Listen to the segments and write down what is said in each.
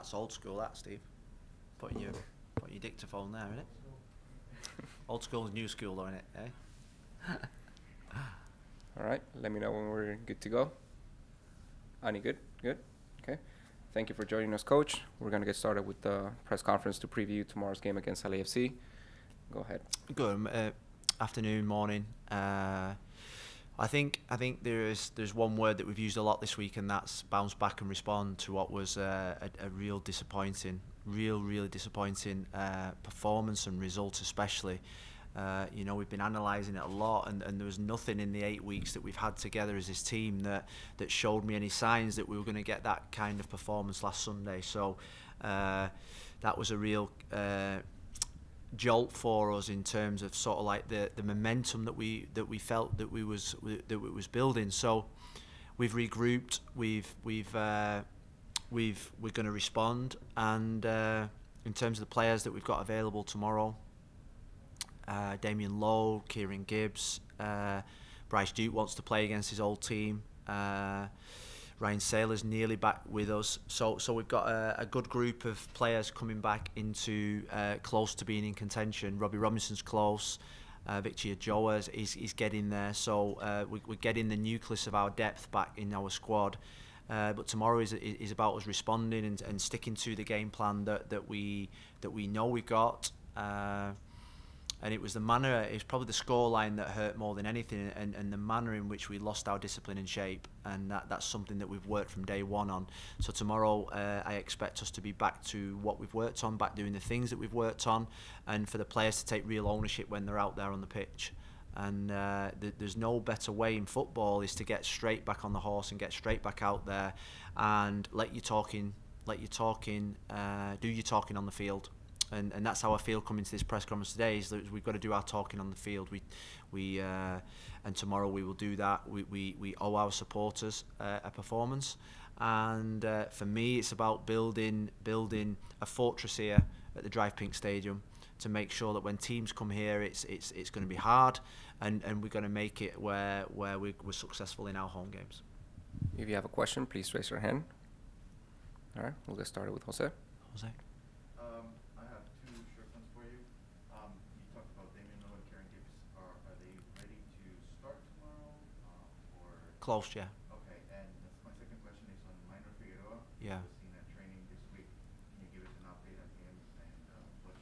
That's old school, that, Steve. Putting your dictaphone there, isn't it? Old school is new school, though, isn't it? Eh? All right, let me know when we're good to go. Ani, good? Good? Okay. Thank you for joining us, Coach. We're going to get started with the press conference to preview tomorrow's game against LAFC. Go ahead. Good afternoon, morning. I think there's one word that we've used a lot this week, and that's bounce back and respond to what was a really disappointing performance and result, especially. We've been analysing it a lot, and there was nothing in the 8 weeks that we've had together as this team that showed me any signs that we were going to get that kind of performance last Sunday. So that was a real jolt for us in terms of sort of like the momentum that we felt that it was building. So we've regrouped, we're going to respond, and in terms of the players that we've got available tomorrow, Damien Lowe, Kieran Gibbs, Bryce Duke wants to play against his old team. Ryan Saylor's nearly back with us, so we've got a good group of players coming back into close to being in contention. Robbie Robinson's close, Victor Joa is getting there, so we're getting the nucleus of our depth back in our squad. But tomorrow is about us responding and sticking to the game plan that we know we've got. And it was the manner, it was probably the scoreline that hurt more than anything, and the manner in which we lost our discipline and shape, and that's something that we've worked from day one on. So tomorrow I expect us to be back to what we've worked on, back doing the things that we've worked on, and for the players to take real ownership when they're out there on the pitch. And there's no better way in football is to get straight back on the horse and get straight back out there and do your talking on the field. And that's how I feel coming to this press conference today, is that we've got to do our talking on the field. And tomorrow we will do that. We owe our supporters a performance, and for me it's about building a fortress here at the Drive Pink Stadium to make sure that when teams come here it's going to be hard, and we're going to make it where we're successful in our home games. If you have a question, please raise your hand. All right, we'll get started with Jose. Close, yeah. Okay, and my second question is on Minor Figueroa. Yeah. We've seen that training this week. Can you give us an update on him and what?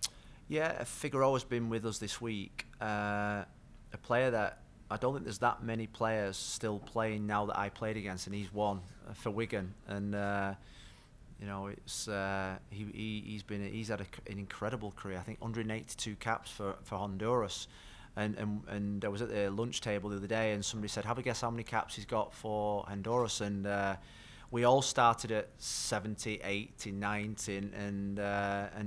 Yeah, Figueroa's been with us this week. A player that I don't think there's that many players still playing now that I played against, and he's one for Wigan. And it's he's had an incredible career. I think 182 caps for Honduras. And I was at the lunch table the other day, and somebody said, have a guess how many caps he's got for Honduras, and we all started at 70, 80, 90, and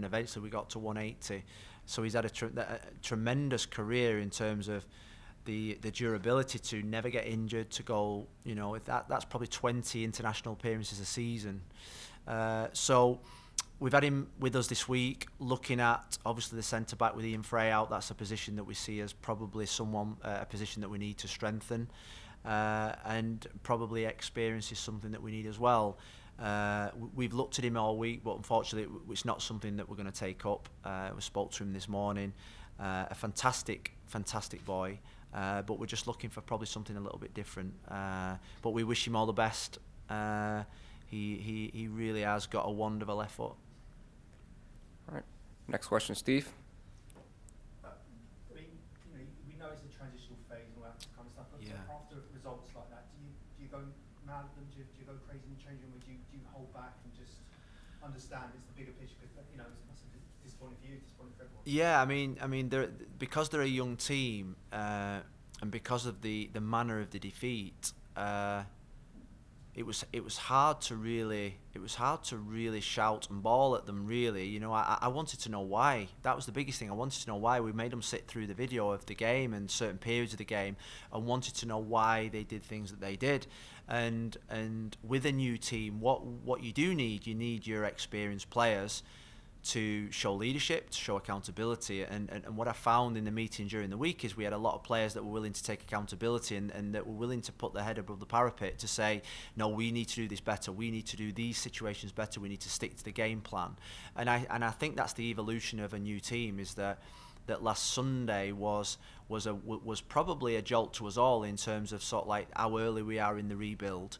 eventually we got to 180. So he's had a tremendous career in terms of the durability to never get injured, to go, that's probably 20 international appearances a season. So we've had him with us this week, looking at obviously the centre back with Ian Frey out. That's a position that we see as probably a position that we need to strengthen, and probably experience is something that we need as well. We've looked at him all week, but unfortunately it's not something that we're going to take up. We spoke to him this morning. A fantastic boy, but we're just looking for probably something a little bit different. But we wish him all the best. He really has got a wand of a left foot. All right. Next question, Steve. We know it's a transitional phase and all that kind of stuff. But Yeah. After results like that, do you go mad at them? Do you go crazy in the changing room? Do you hold back and just understand it's the bigger picture? Because it's disappointing for you, disappointing for everyone. Yeah, I mean, because they're a young team, and because of the manner of the defeat. It was hard to really shout and bawl at them, really. I wanted to know why. That was the biggest thing. I wanted to know why. We made them sit through the video of the game and certain periods of the game, and wanted to know why they did things that they did. And with a new team, what you do need, you need your experienced players to show leadership, to show accountability. And what I found in the meeting during the week is we had a lot of players that were willing to take accountability and that were willing to put their head above the parapet to say, no, we need to do this better. We need to do these situations better. We need to stick to the game plan. And I think that's the evolution of a new team, is that last Sunday was probably a jolt to us all in terms of sort of like how early we are in the rebuild.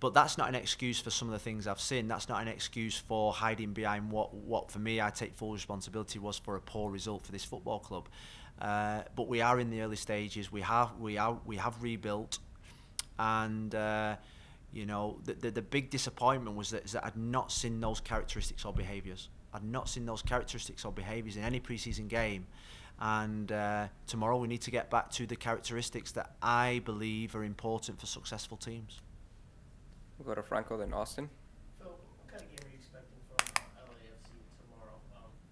But that's not an excuse for some of the things I've seen. That's not an excuse for hiding behind what for me, I take full responsibility, was for a poor result for this football club. But we are in the early stages. We have rebuilt, and you know, the big disappointment was that I'd not seen those characteristics or behaviours. I'd not seen those characteristics or behaviours in any pre-season game. And tomorrow we need to get back to the characteristics that I believe are important for successful teams. We'll go to Franco, then Austin. Phil, what kind of game are you expecting from LAFC tomorrow?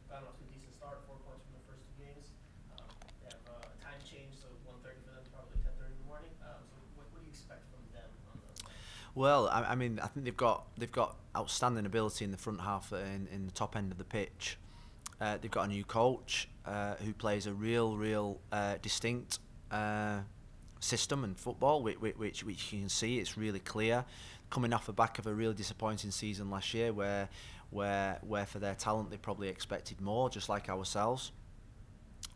Got off to a decent start, 4 points from the first 2 games. They have a time change, so 1:30 for them, probably 10:30 in the morning. So what do you expect from them on the? Well, I mean, I think they've got outstanding ability in the front half, in the top end of the pitch. They've got a new coach who plays a real distinct system and football, which you can see. It's really clear, coming off the back of a really disappointing season last year, where for their talent they probably expected more, just like ourselves,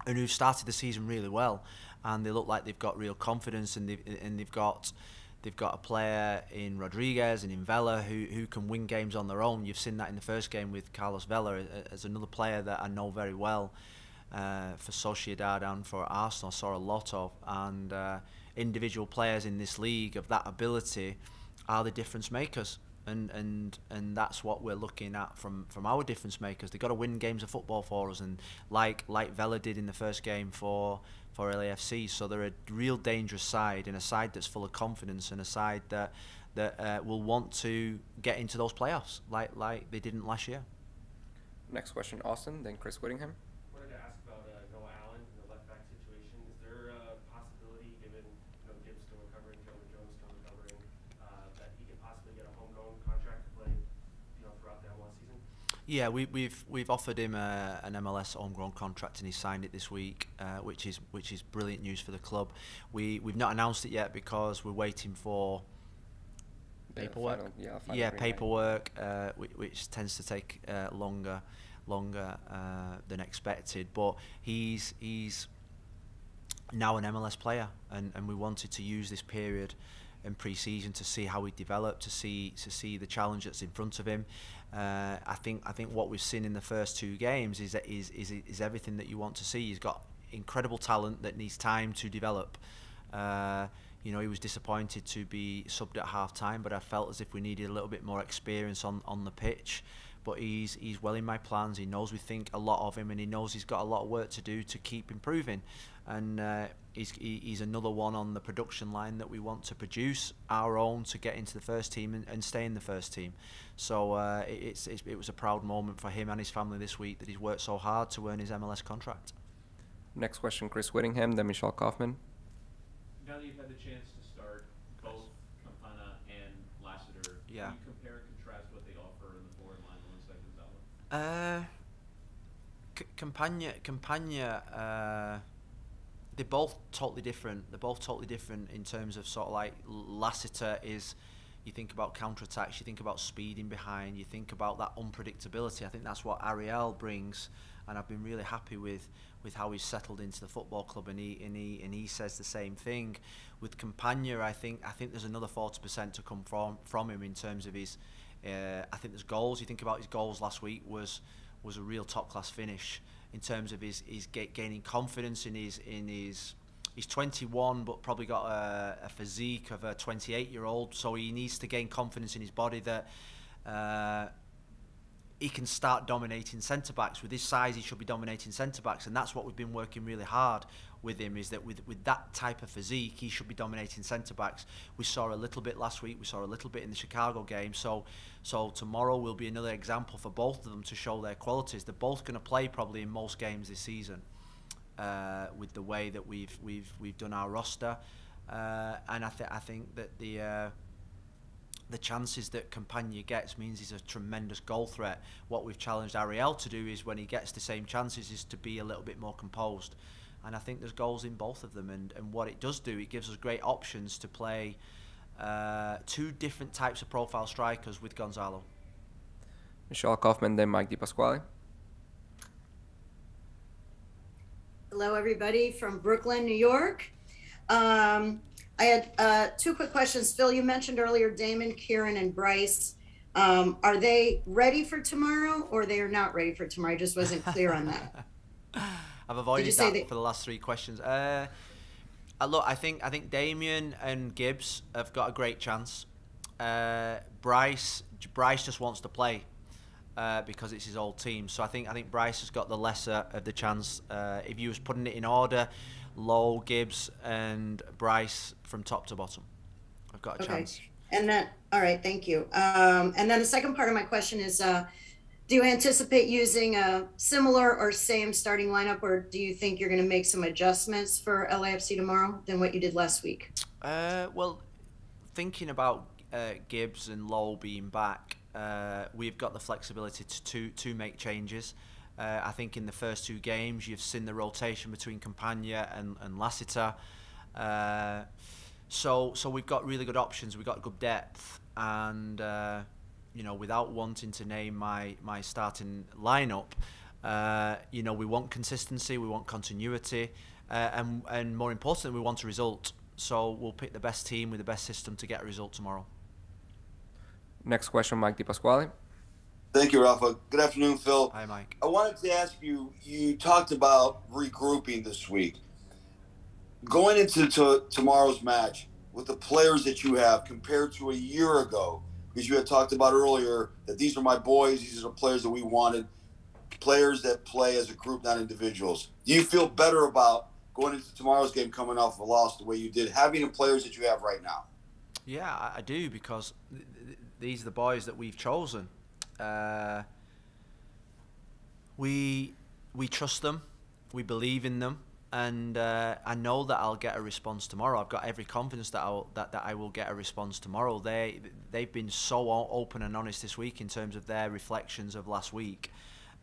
and who've started the season really well, and they look like they've got real confidence, and they've got a player in Rodriguez and in Vela who can win games on their own. You've seen that in the first game with Carlos Vela as another player that I know very well. For Sociedad and for Arsenal, saw a lot of, and individual players in this league of that ability are the difference makers, and that's what we're looking at from our difference makers. They've got to win games of football for us, and like Vela did in the first game for LAFC. So they're a real dangerous side, and a side that's full of confidence, and a side that will want to get into those playoffs like they didn't last year. Next question, Austin, then Chris Whittingham. Wanted to ask about Noah Allen and the left back situation. Is there a possibility, given Gibbs still recovering, Jonah Jones still recovering, that he could possibly get a homegrown contract to play, throughout the MLS season? Yeah, we've offered him an MLS homegrown contract, and he signed it this week, which is brilliant news for the club. We've not announced it yet because we're waiting for paperwork. Final Paperwork, which tends to take longer than expected. But he's now an MLS player, and we wanted to use this period in pre-season to see how he developed, to see the challenge that's in front of him. I think what we've seen in the first 2 games is everything that you want to see. He's got incredible talent that needs time to develop. He was disappointed to be subbed at half time, but I felt as if we needed a little bit more experience on the pitch. But he's well in my plans. He knows we think a lot of him, and he knows he's got a lot of work to do to keep improving. And he's another one on the production line that we want to produce our own to get into the first team and stay in the first team. So it was a proud moment for him and his family this week that he's worked so hard to earn his MLS contract. Next question, Chris Whittingham, then Michelle Kaufman. Now that you've had the chance to start both Campana and Lassiter, yeah. Can you compare and contrast what they offer in the forward line alongside Gonzalo? Campagna, they're both totally different. They're both totally different in terms of sort of like Lassiter is, you think about counterattacks, you think about speeding behind, you think about that unpredictability. I think that's what Ariel brings, and I've been really happy with how he's settled into the football club, and he says the same thing. With Campagna, I think there's another 40% to come from him in terms of his. I think there's goals. You think about his goals last week was a real top class finish in terms of his gaining confidence in his. He's 21, but probably got a physique of a 28-year-old. So he needs to gain confidence in his body that he can start dominating centre-backs. With his size, he should be dominating centre-backs, and that's what we've been working really hard with him, is that with that type of physique, he should be dominating centre-backs. We saw a little bit last week, we saw a little bit in the Chicago game, so tomorrow will be another example for both of them to show their qualities. They're both going to play probably in most games this season, with the way that we've done our roster, and I think that the chances that Campagna gets means he's a tremendous goal threat. What we've challenged Ariel to do is when he gets the same chances is to be a little bit more composed. And I think there's goals in both of them. And what it does do, it gives us great options to play two different types of profile strikers with Gonzalo. Michelle Kaufman, then Mike DiPasquale. Hello, everybody from Brooklyn, New York. I had two quick questions. Phil, you mentioned earlier Damon, Kieran, and Bryce. Are they ready for tomorrow, or they are not ready for tomorrow? I just wasn't clear on that. I've avoided that for the last three questions. Look, I think Damien and Gibbs have got a great chance. Bryce just wants to play because it's his old team. So I think Bryce has got the lesser of the chance. If you was putting it in order, Lowe, Gibbs, and Bryce from top to bottom, I've got a chance. And then, all right, thank you. And then the second part of my question is, do you anticipate using a similar or same starting lineup, or do you think you're going to make some adjustments for LAFC tomorrow than what you did last week? Well, thinking about Gibbs and Lowe being back, we've got the flexibility to make changes. I think in the first two games you've seen the rotation between Campagna and Lassiter. So we've got really good options. We've got good depth, and without wanting to name my starting lineup, we want consistency, we want continuity, and more importantly, we want a result. So we'll pick the best team with the best system to get a result tomorrow. Next question, Mike DiPasquale. Thank you, Rafa. Good afternoon, Phil. Hi, Mike. I wanted to ask you, you talked about regrouping this week. Going into tomorrow's match, with the players that you have compared to a year ago, because you had talked about earlier that these are my boys, these are the players that we wanted, players that play as a group, not individuals. Do you feel better about going into tomorrow's game coming off of a loss the way you did, having the players that you have right now? Yeah, I do, because these are the boys that we've chosen. We trust them, we believe in them, and I know that I'll get a response tomorrow. I've got every confidence that I will get a response tomorrow. They've been so open and honest this week in terms of their reflections of last week,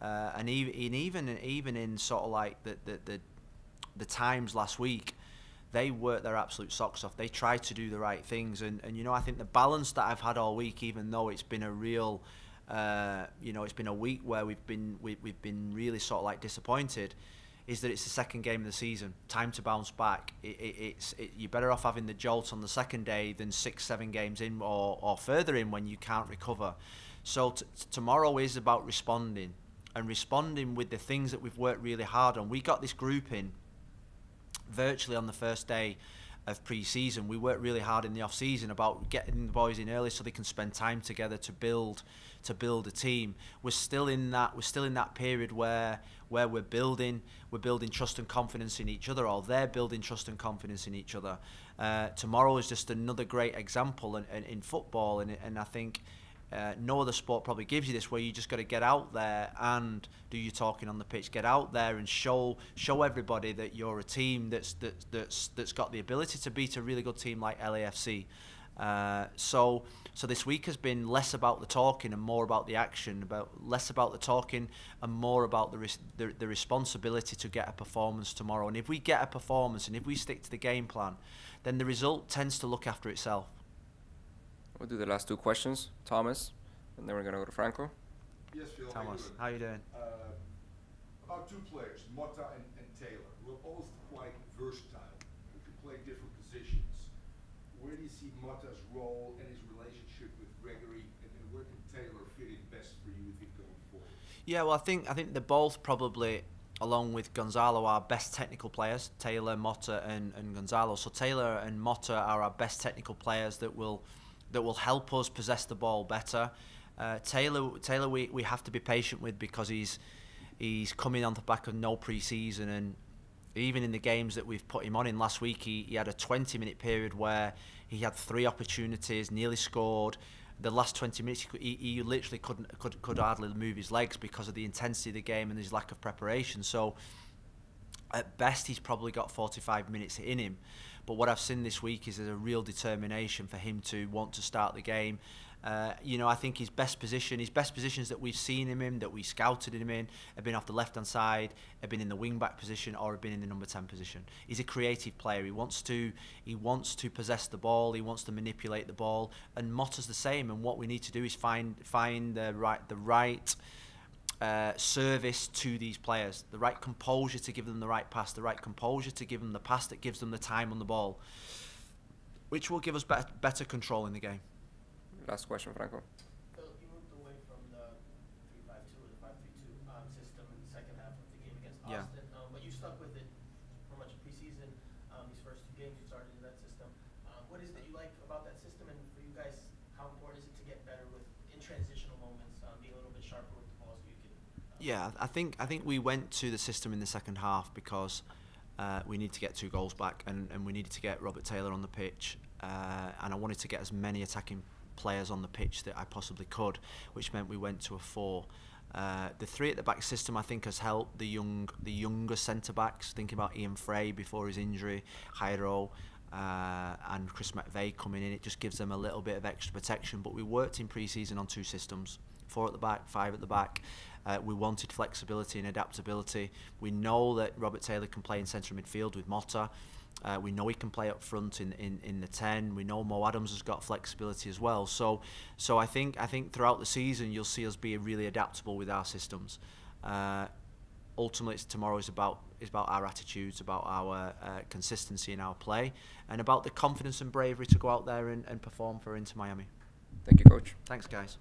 and even in sort of like the times last week, they worked their absolute socks off. They tried to do the right things, and I think the balance that I've had all week, even though it's been a real it's been a week where we've been really sort of like disappointed, is that it's the second game of the season. Time to bounce back. You're better off having the jolt on the second day than 6-7 games in or further in when you can't recover. So tomorrow is about responding with the things that we've worked really hard on. We got this group in virtually on the first day of pre-season. We worked really hard in the off-season about getting the boys in early so they can spend time together to build a team. We're still in that period where we're building trust and confidence in each other, or they're building trust and confidence in each other. Tomorrow is just another great example in football, and I think no other sport probably gives you this, where you just got to get out there and do your talking on the pitch. Get out there and show everybody that you're a team that's got the ability to beat a really good team like LAFC. So this week has been less about the talking and more about the action. Less about the talking and more about the responsibility to get a performance tomorrow. And if we get a performance and if we stick to the game plan, then the result tends to look after itself. We'll do the last two questions, Thomas, and then we're going to go to Franco. Yes, Phil. Thomas, how you doing? About two players, Motta and Taylor, who are both quite versatile, who can play different positions. Where do you see Motta's role and his relationship with Gregory, and where can Taylor fit in best for you, think, going forward? Yeah, well, I think they're both probably, along with Gonzalo, our best technical players. Taylor, Motta, and Gonzalo. So Taylor and Motta are our best technical players that will help us possess the ball better. Taylor, we have to be patient with, because he's coming on the back of no pre-season, and even in the games that we've put him on in last week, he had a 20-minute period where he had 3 opportunities, nearly scored. The last 20 minutes, he literally could hardly move his legs because of the intensity of the game and his lack of preparation. So At best, he's probably got 45 minutes in him. But what I've seen this week is there's a real determination for him to want to start the game. You know, I think his best positions that we've seen him in, that we scouted him in, have been off the left-hand side, have been in the wing-back position, or have been in the number 10 position. He's a creative player. He wants to possess the ball. He wants to manipulate the ball. And Motta's the same. And what we need to do is find the right service to these players, the right composure to give them the right pass, the right composure to give them the pass that gives them the time on the ball, which will give us better control in the game. Last question, Franco. Phil, you moved away from the 3-5-2 or the 5-3-2 system in the second half of the game against Austin, but you stuck with it for much of preseason. These first 2 games you started in that system. What is it that you like about that system, and for you guys, how important is it to get better with in transitional moments, being a little bit sharper with the ball so you can? Yeah, I think we went to the system in the second half because we needed to get 2 goals back, and we needed to get Robert Taylor on the pitch, and I wanted to get as many attacking players on the pitch that I possibly could, which meant we went to a 4. The 3 at the back system I think has helped the younger centre backs. Thinking about Ian Frey before his injury, Jairo, and Chris McVeigh coming in, it just gives them a little bit of extra protection. But we worked in pre-season on 2 systems, 4 at the back, 5 at the back. We wanted flexibility and adaptability. We know that Robert Taylor can play in central midfield with Motta. We know he can play up front in the 10. We know Mo Adams has got flexibility as well. So I think throughout the season you'll see us be really adaptable with our systems. Ultimately, tomorrow is about our attitudes, about our consistency in our play, and about the confidence and bravery to go out there and perform for Inter Miami. Thank you, Coach. Thanks, guys.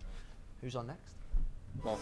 Who's on next? Mo.